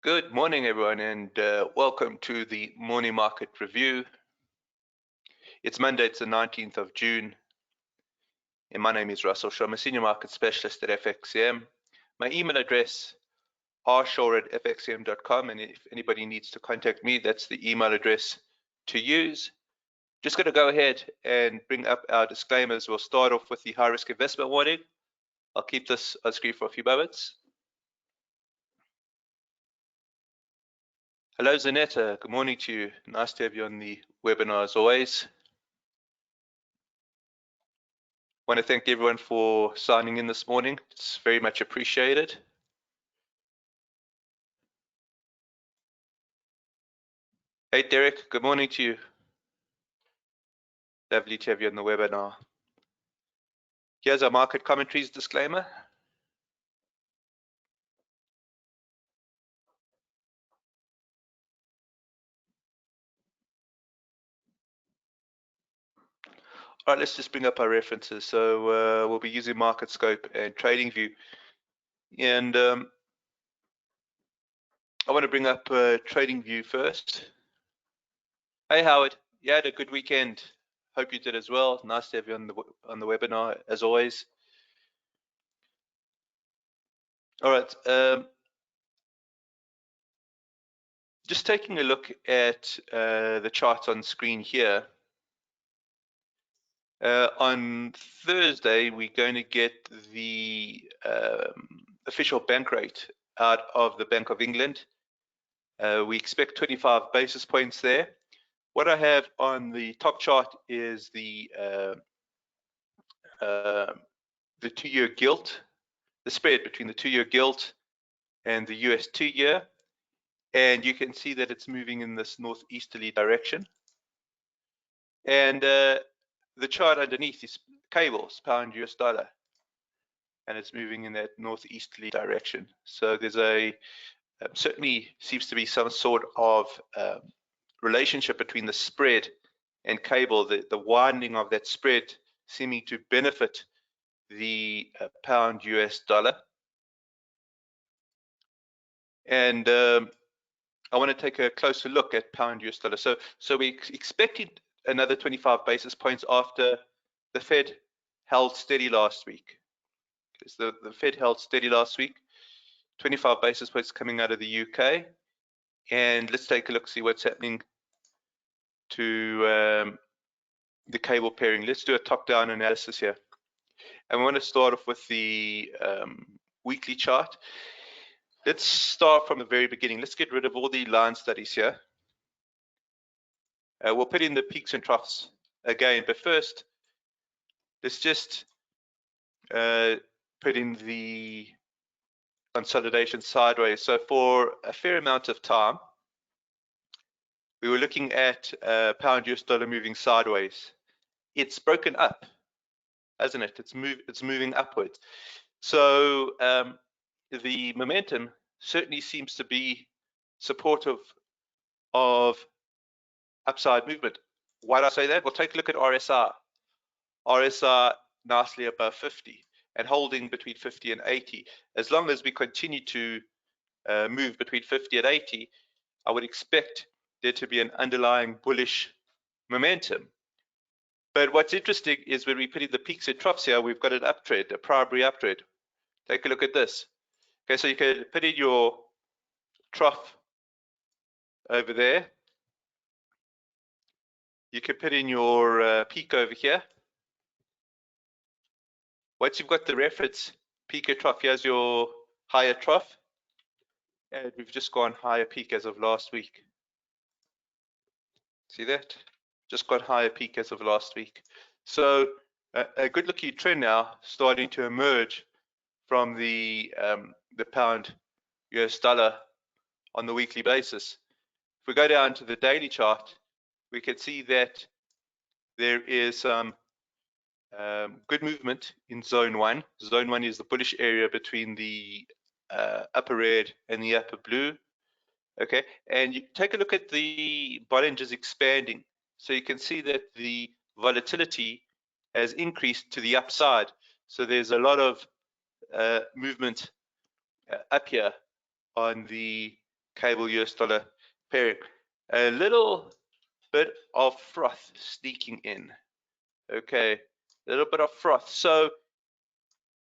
Good morning, everyone, and welcome to the morning market review. It's Monday, it's the 19th of June, and my name is Russell Shaw. I'm a senior market specialist at FXCM. My email address, rshaw@fxcm.com, and if anybody needs to contact me, that's the email address to use. Just going to go ahead and bring up our disclaimers. We'll start off with the high risk investment warning. I'll keep this on screen for a few moments. Hello, Zanetta. Good morning to you. Nice to have you on the webinar as always. I want to thank everyone for signing in this morning. It's very much appreciated. Hey, Derek. Good morning to you. Lovely to have you on the webinar. Here's our market commentaries disclaimer. All right, let's just bring up our references. So we'll be using Market Scope and Trading View. And I want to bring up Trading View first. Hey, Howard. You had a good weekend. Hope you did as well. Nice to have you on the webinar as always. All right. Just taking a look at the chart on screen here. On Thursday, we're going to get the official bank rate out of the Bank of England. We expect 25 basis points there. What I have on the top chart is the 2-year gilt, the spread between the 2-year gilt and the US 2-year. And you can see that it's moving in this northeasterly direction. And the chart underneath is cables, pound US dollar, and it's moving in that northeasterly direction. So there's certainly seems to be some sort of relationship between the spread and cable, the widening of that spread seeming to benefit the pound US dollar. And I want to take a closer look at pound US dollar. So we expected another 25 basis points after the Fed held steady last week. Because the Fed held steady last week, 25 basis points coming out of the UK. And let's take a look, see what's happening to the cable pairing. Let's do a top-down analysis here. And we want to start off with the weekly chart. Let's start from the very beginning. Let's get rid of all the line studies here. We'll put in the peaks and troughs again, but first, let's just put in the consolidation sideways. So for a fair amount of time, we were looking at pound US dollar moving sideways. It's broken up, hasn't it? It's moving upwards. So the momentum certainly seems to be supportive of upside movement. Why do I say that? Well, take a look at RSI. RSI nicely above 50 and holding between 50 and 80. As long as we continue to move between 50 and 80, I would expect there to be an underlying bullish momentum. But what's interesting is when we put in the peaks and troughs here, we've got an uptrend, a primary uptrend. Take a look at this. Okay, so you can put in your trough over there. You can put in your peak over here. Once you've got the reference peak or trough, here's your higher trough. And we've just gone higher peak as of last week. See that? Just got higher peak as of last week. So a good looking trend now starting to emerge from the pound US dollar on the weekly basis. If we go down to the daily chart, we can see that there is some good movement in zone 1. Zone 1 is the bullish area between the upper red and the upper blue. Okay, and you take a look at the Bollinger's expanding. So you can see that the volatility has increased to the upside. So there's a lot of movement up here on the cable US dollar pairing. A little bit of froth sneaking in. Okay, a little bit of froth. So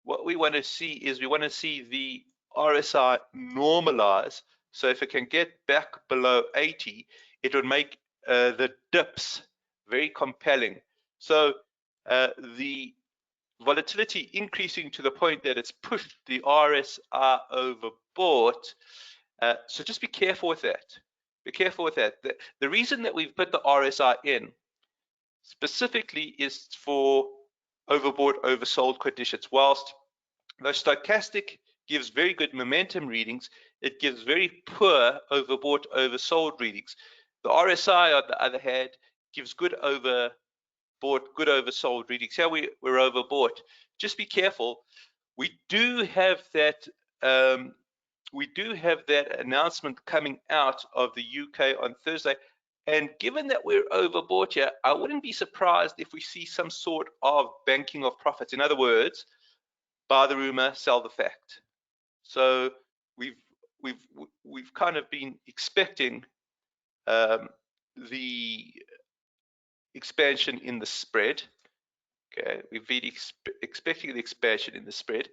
what we want to see is we want to see the RSI normalize. So if it can get back below 80, it would make the dips very compelling. So the volatility increasing to the point that it's pushed the RSI overbought. So just be careful with that. Be careful with that. The reason that we've put the RSI in specifically is for overbought, oversold conditions. Whilst the stochastic gives very good momentum readings, it gives very poor overbought, oversold readings. The RSI, on the other hand, gives good overbought, good oversold readings. Here we're overbought. Just be careful. We do have that. We do have that announcement coming out of the UK on Thursday. And given that we're overbought here, I wouldn't be surprised if we see some sort of banking of profits. In other words, buy the rumor, sell the fact. So we've kind of been expecting the expansion in the spread. Okay, we've been expecting the expansion in the spread.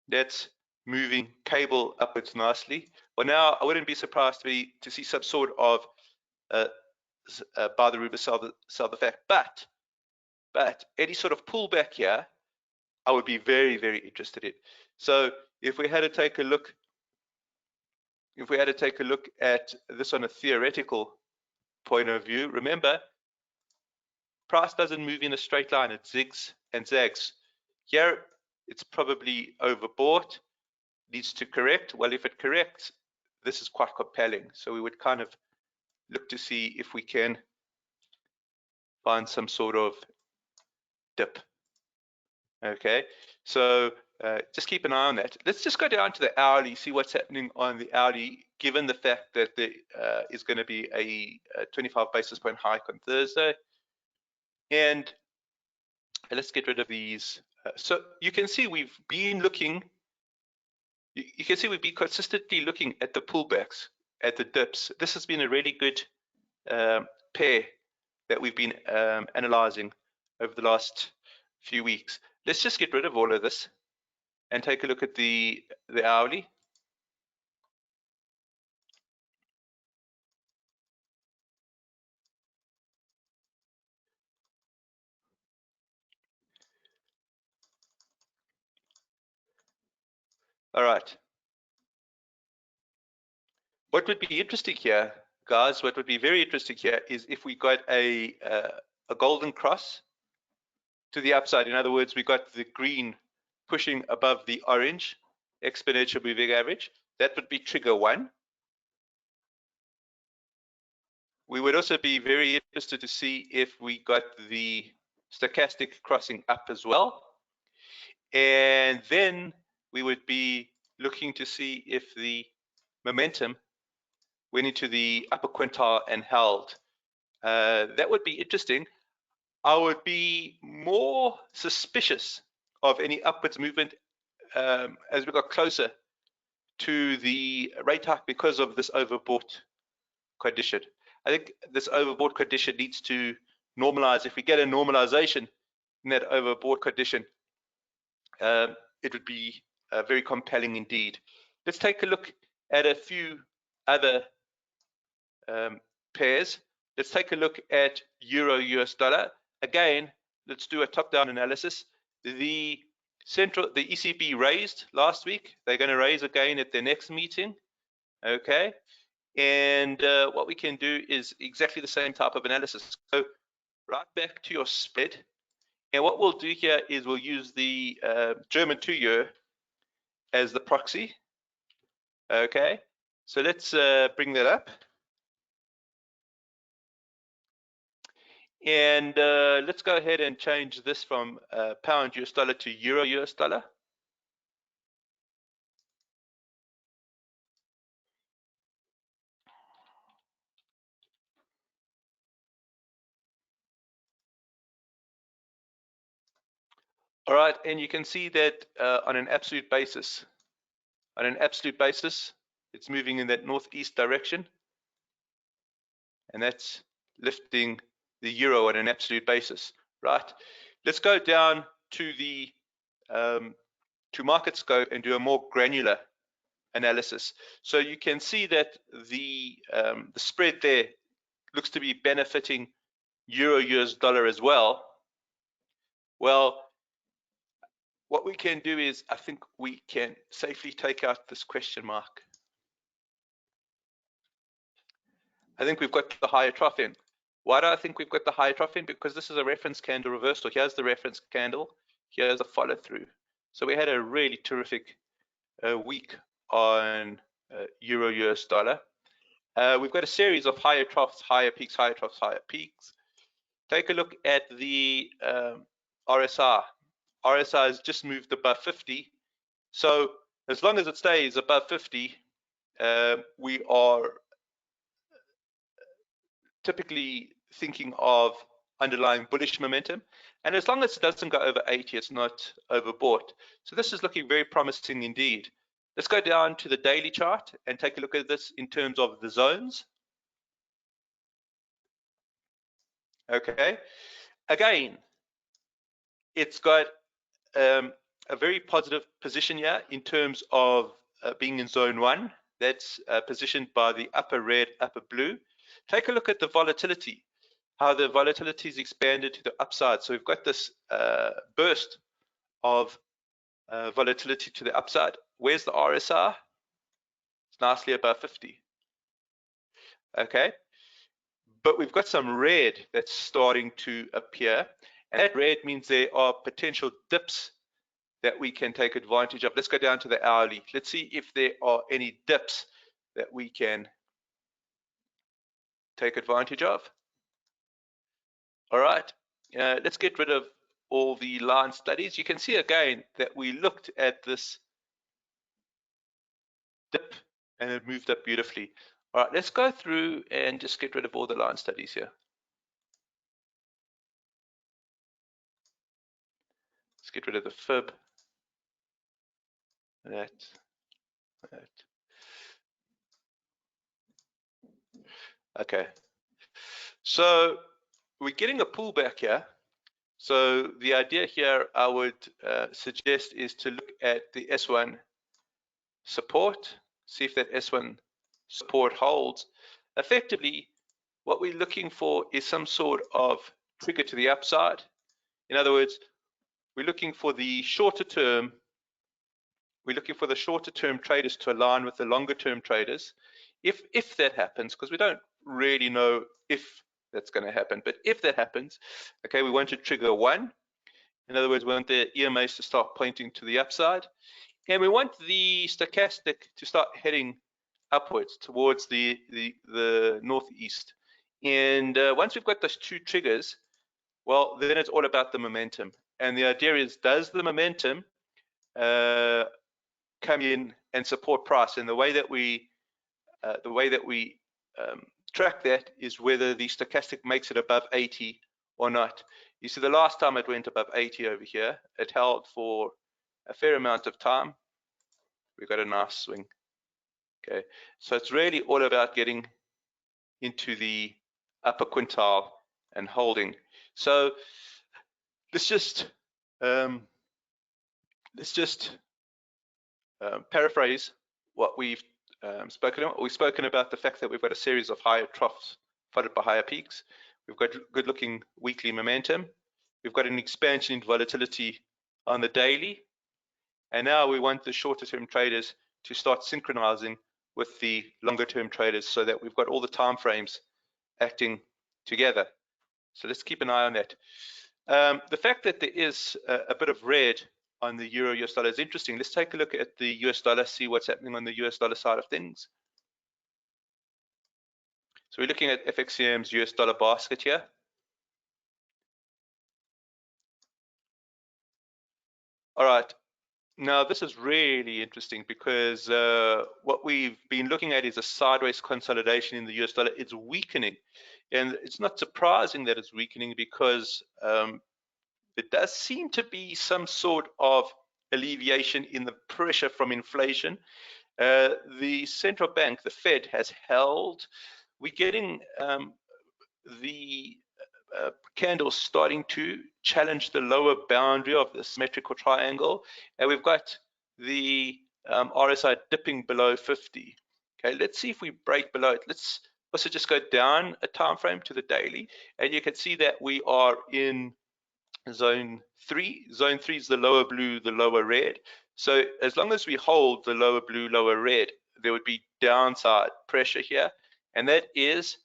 That's moving cable upwards nicely. Well, now I wouldn't be surprised to see some sort of buy the rumor, sell the fact. But any sort of pullback here, I would be very, very interested in. So if we had to take a look, at this on a theoretical point of view, remember, price doesn't move in a straight line, it zigs and zags. Here, it's probably overbought, needs to correct. Well, if it corrects, this is quite compelling. So we would kind of look to see if we can find some sort of dip. Okay, so just keep an eye on that. Let's just go down to the hourly, see what's happening on the hourly, given the fact that there is going to be a 25 basis point hike on Thursday. And let's get rid of these. So you can see we've been looking, you can see we've been consistently looking at the pullbacks, at the dips. This has been a really good pair that we've been analyzing over the last few weeks. Let's just get rid of all of this and take a look at the hourly. All right. What would be interesting here, guys, what would be very interesting here is if we got a golden cross to the upside. In other words, we got the green pushing above the orange exponential moving average. That would be trigger one. We would also be very interested to see if we got the stochastic crossing up as well. And then we would be looking to see if the momentum went into the upper quintile and held. That would be interesting. I would be more suspicious of any upwards movement as we got closer to the rate hike because of this overbought condition. I think this overbought condition needs to normalize. If we get a normalization in that overbought condition, it would be very compelling indeed. Let's take a look at a few other pairs. Let's take a look at Euro US dollar. Again, let's do a top-down analysis. The ECB raised last week. They're going to raise again at their next meeting. Okay. And what we can do is exactly the same type of analysis. So right back to your spread. And what we'll do here is we'll use the German 2-year as the proxy. Okay. So let's bring that up. And let's go ahead and change this from pound US dollar to euro US dollar. All right, and you can see that on an absolute basis, It's moving in that northeast direction, and that's lifting the euro on an absolute basis, right? Let's go down to the to market scope and do a more granular analysis. So you can see that the spread there looks to be benefiting euro US dollar as well. Well, what we can do is, I think we can safely take out this question mark. I think we've got the higher trough in. Why do I think we've got the higher trough in? Because this is a reference candle reversal. Here's the reference candle. Here's a follow through. So we had a really terrific week on euro US dollar. We've got a series of higher troughs, higher peaks, higher troughs, higher peaks. Take a look at the RSI. RSI has just moved above 50. So as long as it stays above 50, we are typically thinking of underlying bullish momentum. And as long as it doesn't go over 80, it's not overbought. So this is looking very promising indeed. Let's go down to the daily chart and take a look at this in terms of the zones. Okay. Again, it's got a very positive position here in terms of being in zone 1. That's positioned by the upper red, upper blue. Take a look at the volatility, how the volatility is expanded to the upside. So we've got this burst of volatility to the upside. Where's the RSI? It's nicely above 50. Okay. But we've got some red that's starting to appear. And that red means there are potential dips that we can take advantage of. Let's go down to the hourly. Let's see if there are any dips that we can take advantage of. All right, let's get rid of all the line studies. You can see again that we looked at this dip and it moved up beautifully. All right, let's go through and just get rid of all the line studies here. Let's get rid of the fib. That. Okay. So we're getting a pullback here. So the idea here I would suggest is to look at the S1 support, see if that S1 support holds. Effectively, what we're looking for is some sort of trigger to the upside. In other words, we're looking for the shorter term traders to align with the longer term traders. If that happens, because we don't really know if that's going to happen, but if that happens, okay, we want to trigger 1. In other words, we want the EMAs to start pointing to the upside, and we want the stochastic to start heading upwards towards the northeast. And once we've got those 2 triggers, well, then it's all about the momentum. And the idea is, does the momentum come in and support price? And the way that we track that is whether the stochastic makes it above 80 or not. You see, the last time it went above 80 over here, it held for a fair amount of time. We got a nice swing. Okay, so it's really all about getting into the upper quintile and holding. So let's just paraphrase what we've spoken about. We've spoken about the fact that we've got a series of higher troughs followed by higher peaks. We've got good looking weekly momentum. We've got an expansion in volatility on the daily. And now we want the shorter term traders to start synchronizing with the longer term traders so that we've got all the time frames acting together. So let's keep an eye on that. The fact that there is a bit of red on the euro US dollar is interesting. Let's take a look at the US dollar, see what's happening on the US dollar side of things. So we're looking at FXCM's US dollar basket here. All right, now this is really interesting because what we've been looking at is a sideways consolidation in the US dollar. It's weakening, and it's not surprising that it's weakening because there does seem to be some sort of alleviation in the pressure from inflation. The central bank, the Fed, has held. We're getting the candles starting to challenge the lower boundary of the symmetrical triangle, and we've got the RSI dipping below 50. Okay, let's see if we break below it. Let's also just go down a time frame to the daily, and you can see that we are in zone 3. Zone 3 is the lower blue, the lower red. So as long as we hold the lower blue, lower red, there would be downside pressure here, and that is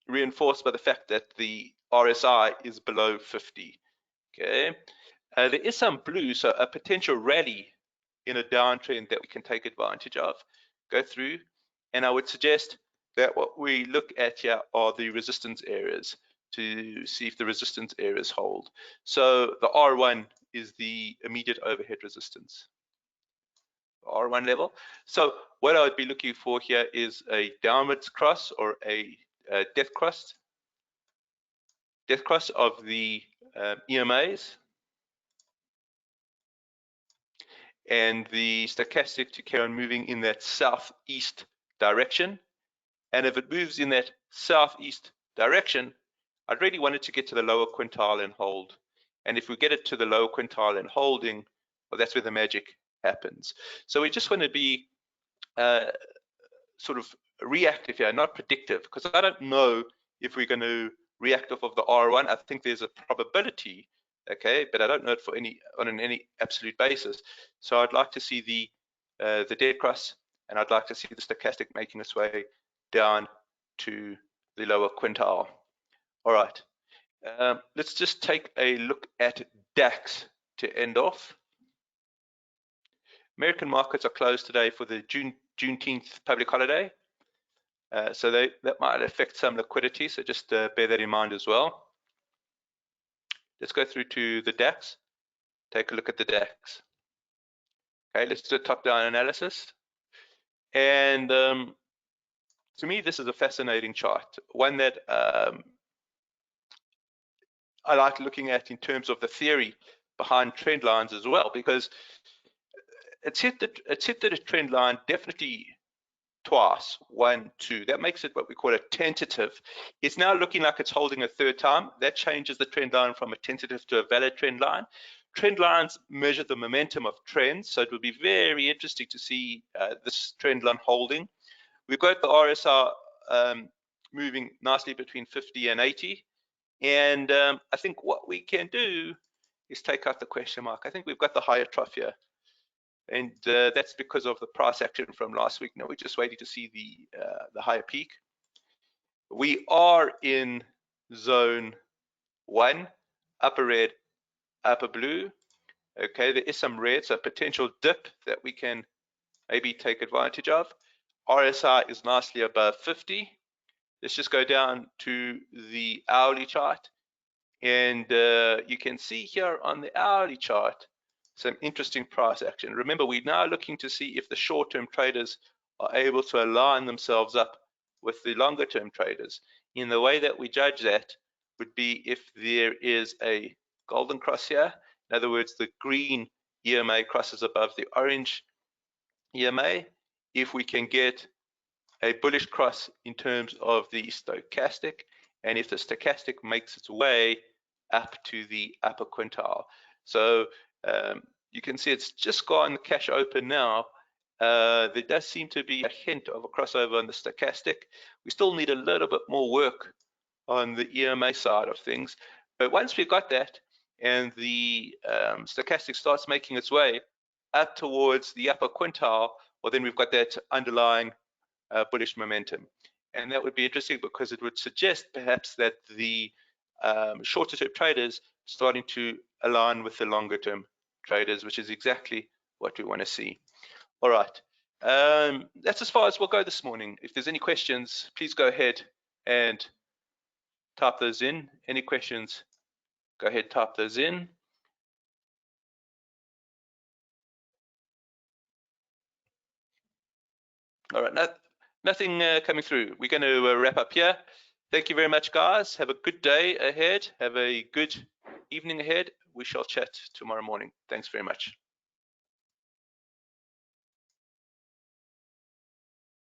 reinforced by the fact that the RSI is below 50. Okay, there is some blue, so a potential rally in a downtrend that we can take advantage of, go through, and I would suggest that what we look at here are the resistance areas to see if the resistance areas hold. So the R1 is the immediate overhead resistance, R1 level. So what I would be looking for here is a downwards cross or a death cross of the EMAs, and the stochastic to carry on moving in that southeast direction. And if it moves in that southeast direction, I'd really want it to get to the lower quintile and hold. And if we get it to the lower quintile and holding, well, that's where the magic happens. So we just want to be sort of reactive here, not predictive, because I don't know if we're going to react off of the R1. I think there's a probability, okay, but I don't know it for on any absolute basis. So I'd like to see the dead cross, and I'd like to see the stochastic making its way down to the lower quintile. All right, let's just take a look at DAX to end off. American markets are closed today for the Juneteenth public holiday. So that might affect some liquidity, so just bear that in mind as well. Let's go through to the DAX, take a look at the DAX. Okay, let's do a top-down analysis. And to me, this is a fascinating chart, one that I like looking at in terms of the theory behind trend lines as well, because it's hit the trend line definitely twice, 1, 2. That makes it what we call a tentative. It's now looking like it's holding a third time. That changes the trend line from a tentative to a valid trend line. Trend lines measure the momentum of trends, so it will be very interesting to see this trend line holding. We've got the RSI moving nicely between 50 and 80, and I think what we can do is take out the question mark. I think we've got the higher trough here, and that's because of the price action from last week. Now we're just waiting to see the higher peak. We are in zone 1, upper red, upper blue. Okay, there is some red, so a potential dip that we can maybe take advantage of. RSI is nicely above 50. Let's just go down to the hourly chart, and you can see here on the hourly chart some interesting price action. Remember, we're now looking to see if the short-term traders are able to align themselves up with the longer-term traders. In the way that we judge that would be if there is a golden cross here. In other words, the green EMA crosses above the orange EMA. If we can get a bullish cross in terms of the stochastic, and if the stochastic makes its way up to the upper quintile. So you can see it's just gone cash open now. There does seem to be a hint of a crossover on the stochastic. We still need a little bit more work on the EMA side of things, but once we've got that and the stochastic starts making its way up towards the upper quintile, well, then we've got that underlying bullish momentum, and that would be interesting because it would suggest perhaps that the shorter term traders starting to align with the longer term traders, which is exactly what we want to see. All right, that's as far as we'll go this morning. If there's any questions, please go ahead and type those in. Any questions, go ahead, type those in. All right, nothing coming through. We're going to wrap up here. Thank you very much, guys. Have a good day ahead. Have a good evening ahead. We shall chat tomorrow morning. Thanks very much.